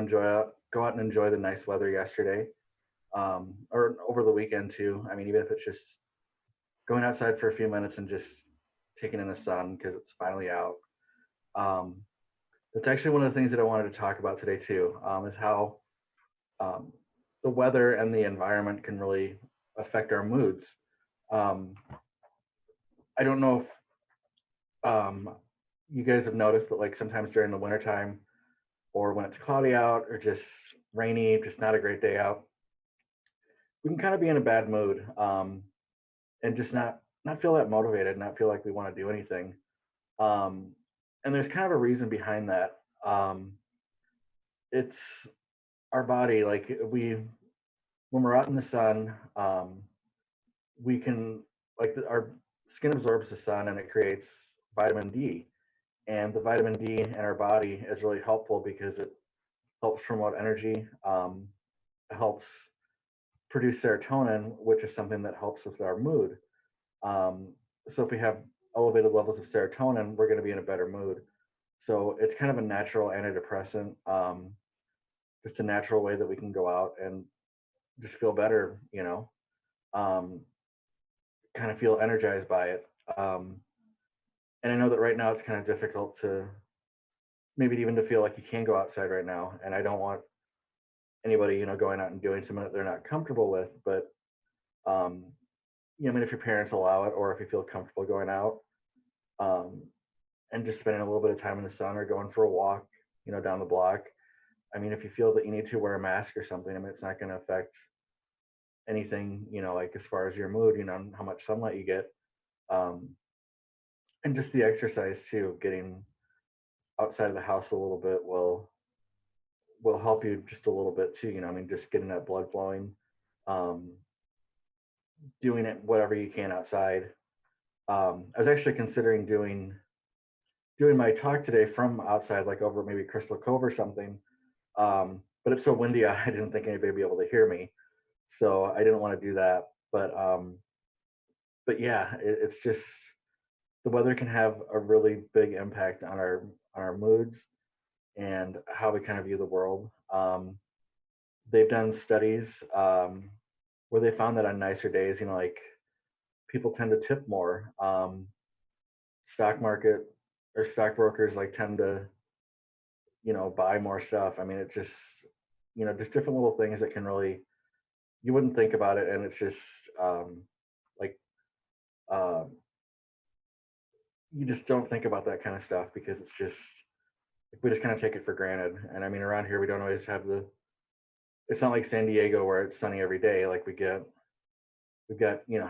go out and enjoy the nice weather yesterday, or over the weekend too. I mean, even if it's just going outside for a few minutes and just taking in the sun because it's finally out. Um, that's actually one of the things that I wanted to talk about today too, is how um, the weather and the environment can really affect our moods. Um, I don't know if you guys have noticed, but like sometimes during the wintertime or when it's cloudy out or just rainy, just not a great day out, we can kind of be in a bad mood, and just not feel that motivated, not feel like we want to do anything. Um, and there's kind of a reason behind that. It's our body, like we when we're out in the sun, we can our skin absorbs the sun and it creates vitamin D. And the vitamin D in our body is really helpful because it helps promote energy. It helps produce serotonin, which is something that helps with our mood. Um, so if we have elevated levels of serotonin, we're going to be in a better mood. So it's kind of a natural antidepressant, just a natural way that we can go out and just feel better, um, kind of feel energized by it. Um, and I know that right now it's kind of difficult to maybe even to feel like you can go outside right now. And I don't want anybody, going out and doing something that they're not comfortable with. But, um, I mean, if your parents allow it or if you feel comfortable going out, um, and just spending a little bit of time in the sun or going for a walk, down the block. I mean, if you feel that you need to wear a mask or something, I mean, it's not going to affect anything, like as far as your mood, how much sunlight you get. Um, and just the exercise too, getting outside of the house a little bit will help you just a little bit too. I mean, just getting that blood flowing, um, doing it whatever you can outside. I was actually considering doing my talk today from outside, like over maybe Crystal Cove or something. But it's so windy, I didn't think anybody would be able to hear me, so I didn't want to do that. But yeah, it's just the weather can have a really big impact on our moods and how we kind of view the world. They've done studies where they found that on nicer days, like people tend to tip more. Stock market or stockbrokers like tend to buy more stuff. I mean, it just just different little things that can really you wouldn't think about it, and it's just um, like um, you just don't think about that kind of stuff because it's just like, we just kind of take it for granted. And I mean, around here we don't always have the. It's not like San Diego where it's sunny every day. Like we've got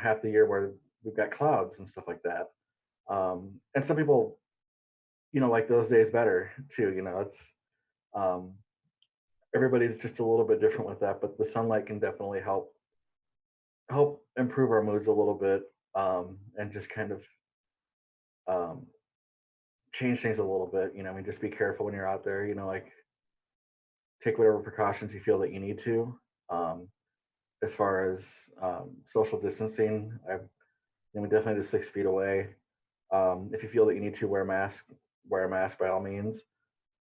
half the year where we've got clouds and stuff like that. And some people like those days better too. It's um, everybody's just a little bit different with that, but the sunlight can definitely help improve our moods a little bit, and just kind of um, change things a little bit. I mean, just be careful when you're out there. Like take whatever precautions you feel that you need to. Um, as far as social distancing, definitely just 6 feet away. If you feel that you need to wear a mask by all means.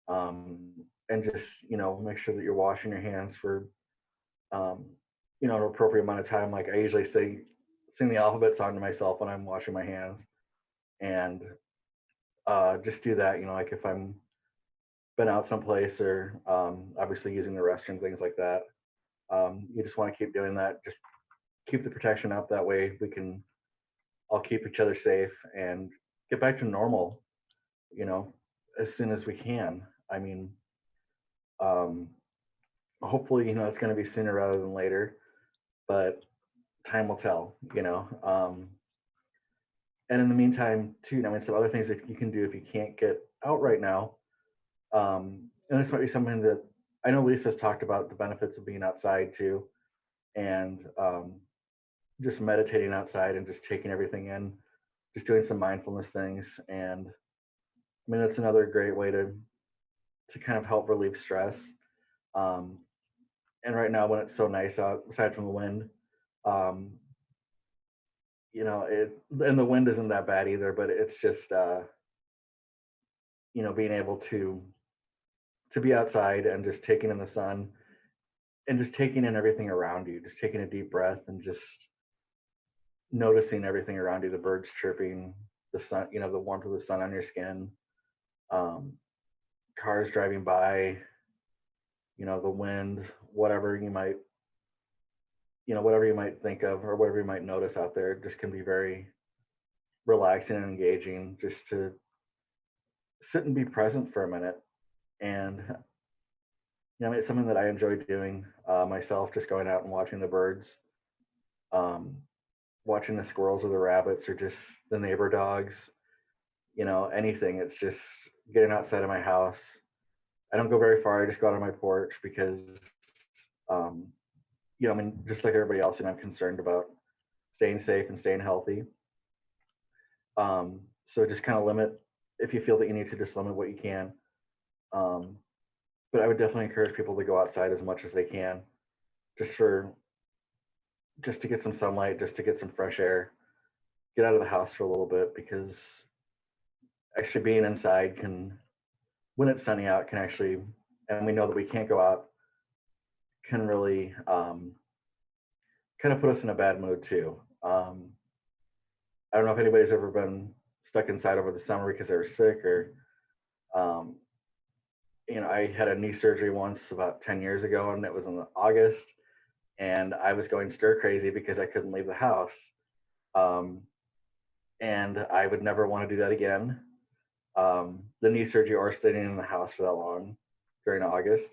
And just make sure that you're washing your hands for um, an appropriate amount of time. Like I usually sing the alphabet song to myself when I'm washing my hands, and just do that. Like if I'm been out someplace or obviously using the restroom, things like that. You just want to keep doing that. Just keep the protection up. That way we can all keep each other safe and get back to normal. You know, as soon as we can. I mean, um, hopefully, it's going to be sooner rather than later, but time will tell. And in the meantime, too, I mean, some other things that you can do if you can't get out right now. And this might be something that I know Lisa's talked about the benefits of being outside too, and just meditating outside and just taking everything in, just doing some mindfulness things. And I mean, that's another great way to kind of help relieve stress. Um, and right now, when it's so nice out, aside from the wind, um, and the wind isn't that bad either, but it's just being able to to be outside and just taking in the sun and just taking in everything around you, just taking a deep breath and just noticing everything around you, the birds chirping, the sun, the warmth of the sun on your skin, um, cars driving by, the wind, whatever you might, whatever you might think of or whatever you might notice out there just can be very relaxing and engaging just to sit and be present for a minute. And, it's something that I enjoy doing myself, just going out and watching the birds, um, watching the squirrels or the rabbits or just the neighbor dogs, anything. It's just getting outside of my house. I don't go very far. I just go out on my porch because, um, just like everybody else, I'm concerned about staying safe and staying healthy. So just kind of limit, if you feel that you need to, just limit what you can. Um, but I would definitely encourage people to go outside as much as they can, just for just to get some sunlight, just to get some fresh air, get out of the house for a little bit because actually being inside can, when it's sunny out, can actually, and we know that we can't go out, can really kind of put us in a bad mood too. I don't know if anybody's ever been stuck inside over the summer because they were sick or, um, I had a knee surgery once about 10 years ago and it was in August and I was going stir crazy because I couldn't leave the house. Um, and I would never want to do that again. The knee surgery or staying in the house for that long during August.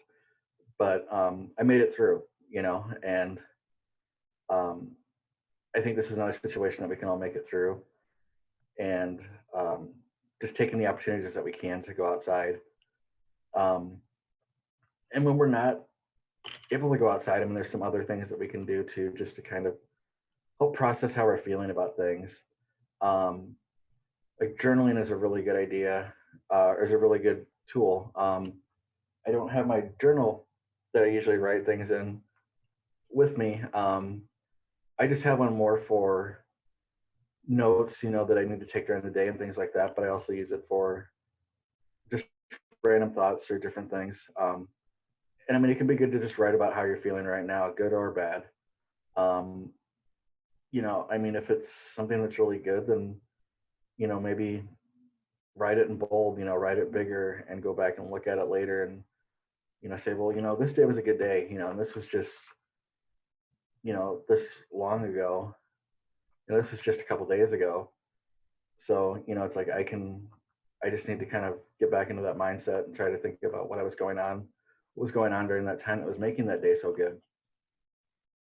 But I made it through, and um, I think this is another situation that we can all make it through. And um, just taking the opportunities that we can to go outside. Um, and when we're not able to go outside, there's some other things that we can do too, just to kind of help process how we're feeling about things. Um, like journaling is a really good idea, is a really good tool. I don't have my journal that I usually write things in with me. I just have one more for notes, that I need to take during the day and things like that. But I also use it for just random thoughts or different things. And it can be good to just write about how you're feeling right now, good or bad. Um, if it's something that's really good, then, maybe write it in bold, write it bigger and go back and look at it later and, say, well, this day was a good day, and this was just, this long ago, this is just a couple days ago. So, it's like I just need to kind of get back into that mindset and try to think about what was going on during that time that was making that day so good.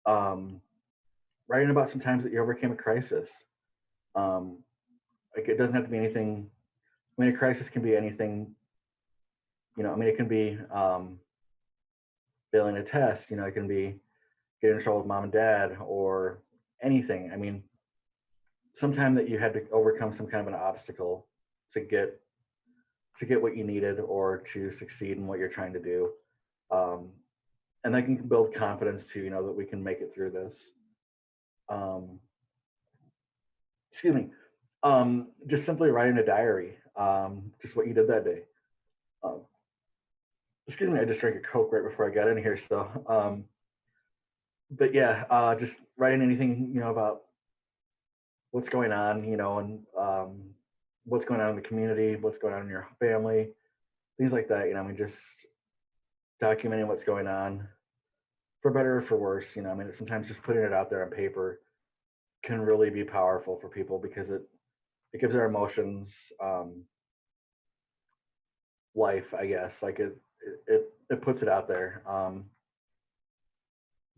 Um, Writing about some times that you overcame a crisis. Um, like it doesn't have to be anything. A crisis can be anything. It can be failing a test. It can be getting in trouble with mom and dad or anything. Sometime that you had to overcome some kind of an obstacle to get what you needed or to succeed in what you're trying to do. Um, and that can build confidence too, that we can make it through this. Um, excuse me. Just simply writing a diary, just what you did that day. Um, excuse me, I just drank a Coke right before I got in here. So, but yeah, just writing anything, about what's going on, and what's going on in the community, what's going on in your family, things like that. Just documenting what's going on, for better or for worse. Sometimes just putting it out there on paper can really be powerful for people because it gives our emotions life, I guess. Like it puts it out there.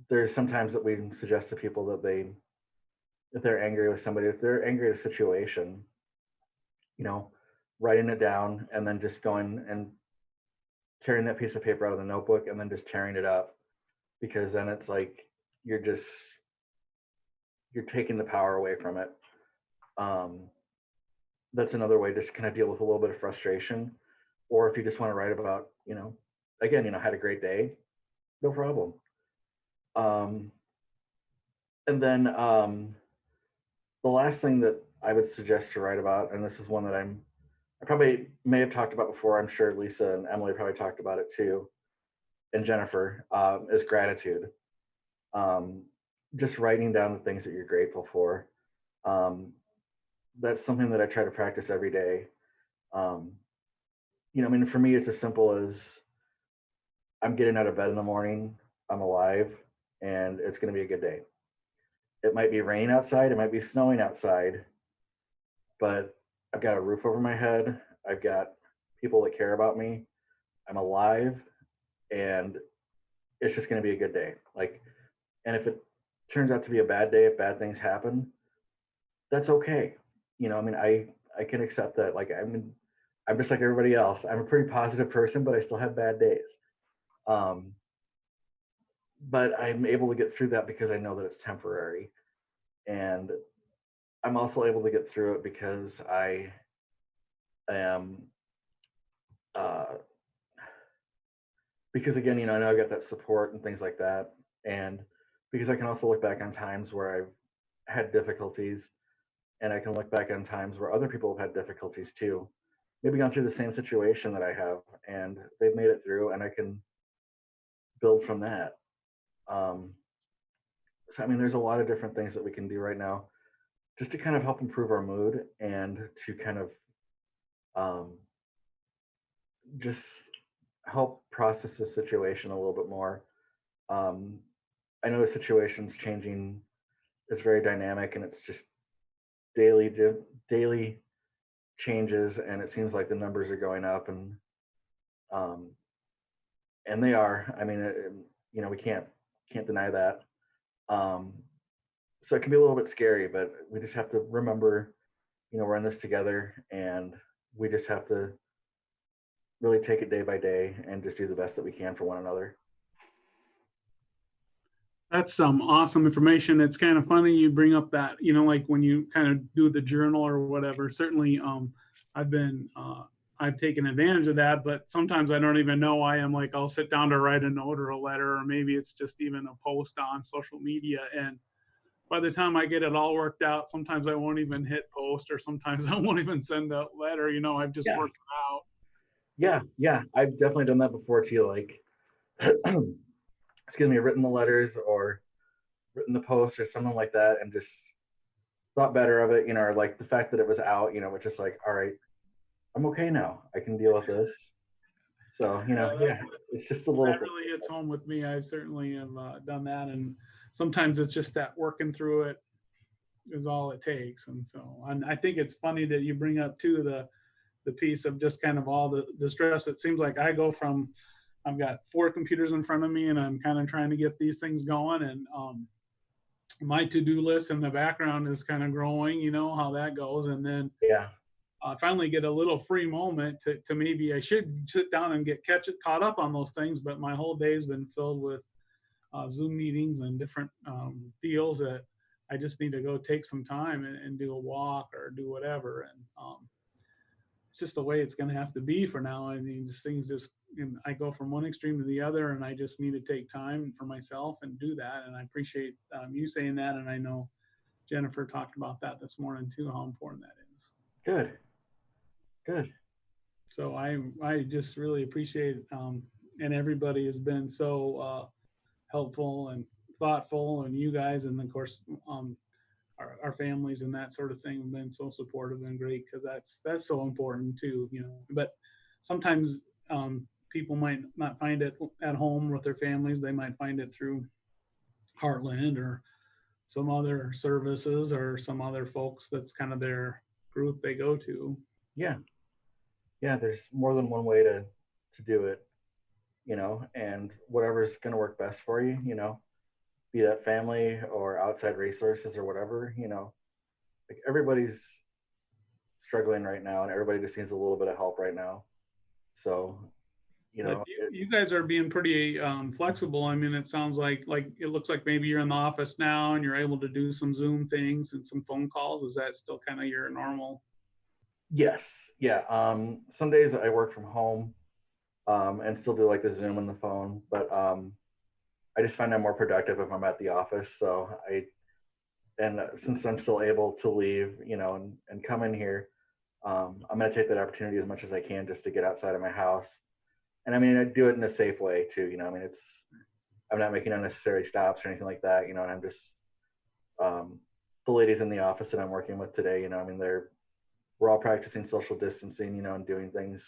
There's sometimes that we suggest to people that if they're angry with somebody, if they're angry at a situation, you know, writing it down and then just going and tearing that piece of paper out of the notebook and then just tearing it up, because then it's like you're just you're taking the power away from it. Um, that's another way to just kind of deal with a little bit of frustration. Or if you just want to write about, again, had a great day, no problem. Um, and then the last thing that I would suggest to write about, and this is one that I'm I probably may have talked about before. I'm sure Lisa and Emily probably talked about it too, and Jennifer, is gratitude. Um, just writing down the things that you're grateful for. Um, that's something that I try to practice every day. Um, I mean, for me, it's as simple as I'm getting out of bed in the morning, I'm alive, and it's going to be a good day. It might be raining outside, it might be snowing outside, but I've got a roof over my head. I've got people that care about me. I'm alive, and it's just going to be a good day. Like, and if it turns out to be a bad day, if bad things happen, that's okay. I mean, I can accept that. Like, I'm just like everybody else. I'm a pretty positive person, but I still have bad days. Um, but I'm able to get through that because I know that it's temporary, and I'm also able to get through it because I am, uh, because again, I know I got that support and things like that, and because I can also look back on times where I've had difficulties, and I can look back on times where other people have had difficulties too, maybe gone through the same situation that I have, and they've made it through, and I can build from that. Um, so I mean, there's a lot of different things that we can do right now just to kind of help improve our mood and to kind of um, just help process the situation a little bit more. Um, I know the situation's changing; it's very dynamic, and it's just daily daily changes, and it seems like the numbers are going up, um, and they are. I mean, we can't deny that. Um, so it can be a little bit scary, but we just have to remember, we're in this together, and we just have to really take it day by day and just do the best that we can for one another. That's some awesome information. It's kind of funny you bring up that, like when you kind of do the journal or whatever. Certainly, I've been, I've taken advantage of that, but sometimes I don't even know I am. Like, I'll sit down to write a note or a letter, or maybe it's just even a post on social media. And by the time I get it all worked out, sometimes I won't even hit post, or sometimes I won't even send a letter. I've just Yeah, worked it out. yeah. I've definitely done that before too. Like, excuse me, written the letters or written the post or something like that, and just thought better of it. Or like the fact that it was out. It's just like, all right, I'm okay now. I can deal with this. So Yeah, yeah, it's just a little that thing. really hits home with me. I certainly have done that, and sometimes it's just that working through it is all it takes. And I think it's funny that you bring up too the piece of just kind of all the stress. It seems like I go from I've got four computers in front of me, and I'm kind of trying to get these things going, and my to-do list in the background is kind of growing. You know how that goes, and then Yeah, finally get a little free moment to maybe I should sit down and get caught up on those things, but my whole day's been filled with Zoom meetings and different deals that I just need to go take some time and do a walk or do whatever. And it's just the way it's going to have to be for now. I mean, things just, I go from one extreme to the other, and I just need to take time for myself and do that. And I appreciate you saying that. And I know Jennifer talked about that this morning too, how important that is. good, good. So I just really appreciate and everybody has been so helpful and thoughtful, and you guys, and of course our families and that sort of thing have been so supportive and great, because that's so important too. But sometimes people might not find it at home with their families. They might find it through Heartland or some other services or some other folks that's kind of their group they go to. Yeah, yeah. There's more than one way to do it. And whatever's going to work best for you. Be that family or outside resources or whatever. Like everybody's struggling right now, and everybody just needs a little bit of help right now. So, But you guys are being pretty flexible. I mean, it sounds like it looks like maybe you're in the office now and you're able to do some Zoom things and some phone calls. Is that still kind of your normal? yes, yeah. Some days I work from home, and still do like the Zoom and the phone, but I just find I'm more productive if I'm at the office. So since I'm still able to leave, and come in here, I'm going to take that opportunity as much as I can just to get outside of my house. And I mean, I do it in a safe way too. I mean, I'm not making unnecessary stops or anything like that. And I'm just, um, the ladies in the office that I'm working with today, I mean, we're all practicing social distancing, and doing things,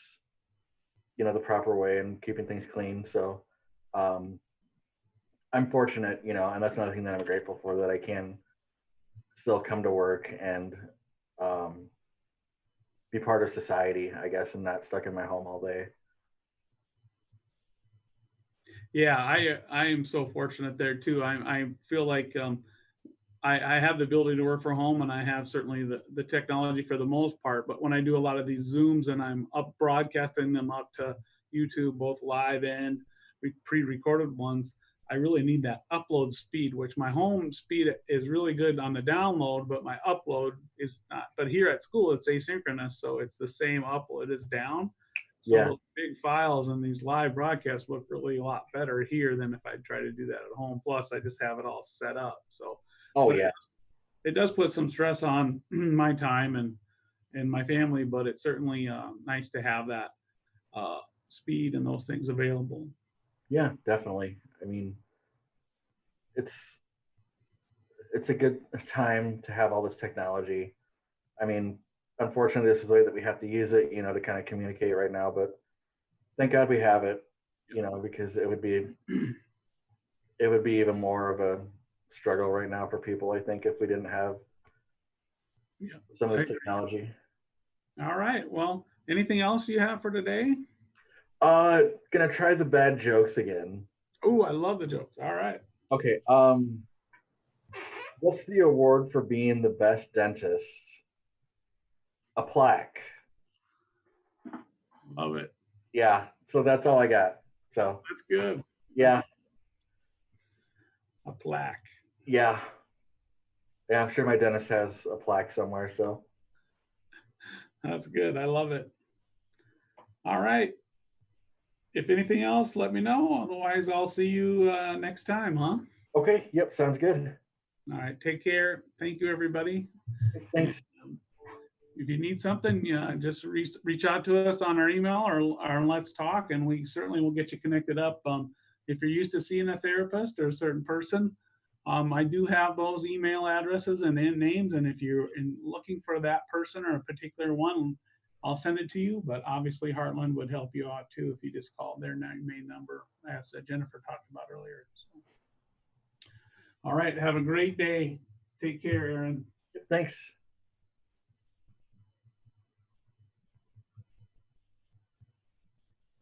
the proper way and keeping things clean. So, um, I'm fortunate, and that's another thing that I'm grateful for, that I can still come to work and, um, be part of society, I guess, and not stuck in my home all day. Yeah, I am so fortunate there too. I feel like I have the ability to work from home, and I have certainly the technology for the most part. But when I do a lot of these Zooms and I'm up broadcasting them up to YouTube, both live and pre-recorded ones, I really need that upload speed, which my home speed is really good on the download, but my upload is not. But here at school, it's asynchronous, so it's the same upload as down. So Yeah. those big files and these live broadcasts look really a lot better here than if I try to do that at home. Plus, I just have it all set up. So, Oh but yeah. it does put some stress on my time and my family, but it's certainly nice to have that speed and those things available. Yeah, definitely. I mean, it's it's a good time to have all this technology. I mean, unfortunately, this is the way that we have to use it, to kind of communicate right now. But thank God we have it, because it would be even more of a struggle right now for people, I think, if we didn't have Yeah, some of I this agree. technology. All right. Well, anything else you have for today? Gonna try the bad jokes again. Oh, I love the jokes. All right. Okay. What's the award for being the best dentist? A plaque. Love it. Yeah. So that's all I got. So That's good. That's yeah, a plaque. yeah, yeah. I'm sure my dentist has a plaque somewhere. So That's good. I love it. All right. If anything else, let me know. Otherwise, I'll see you next time, huh? okay. Yep. Sounds good. All right. Take care. Thank you, everybody. And Thanks. if you need something, just reach out to us on our email or let's talk, and we certainly will get you connected up. If you're used to seeing a therapist or a certain person, I do have those email addresses and names. And if you're looking for that person or a particular one, I'll send it to you. But obviously, Heartland would help you out too if you just called their main number, as Jennifer talked about earlier. So, all right. Have a great day. Take care, Aaron. Thanks.